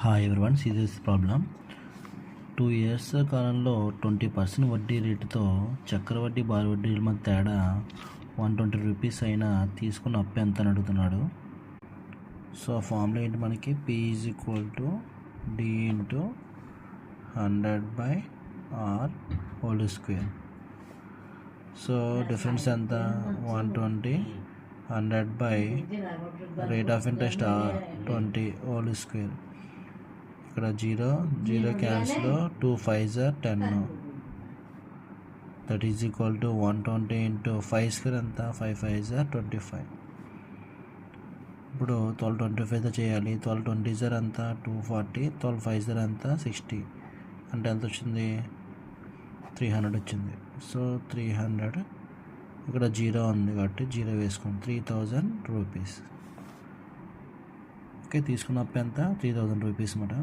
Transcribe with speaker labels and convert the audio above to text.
Speaker 1: Hi everyone, see this problem. 2 years కాలంలో 20% వడ్డీ రేటుతో చక్రవడ్డీ భారీ వడ్డీల మధ్య తేడా 120 రూపీస్ అయినా తీసుకున్న అప్పు ఎంత అని అడుగుతున్నాడు. సో ఫార్ములా ఏంటి మనకి? P is equal to D into 100/R whole square. So difference ఎంత? 120, 100 rate of interest 20 whole square. ఇక్కడ 0 cancel, 2 5s are 10. That is equal to 120 into 5 square ఎంత? 5 5s are 25. ఇప్పుడు 1225తో చేయాలి. 1220s are ఎంత? 240. 12 5s are ఎంత? 60. అంటే ఎంత వచ్చింది? 300 వచ్చింది. సో 300, ఇక్కడ 0 ఉంది కాబట్టి 0 వేసుకోండి. 3000 రూపీస్. ఓకే, తీసుకున్న అప్పు ఎంత? 3000 రూపీస్ అన్నమాట.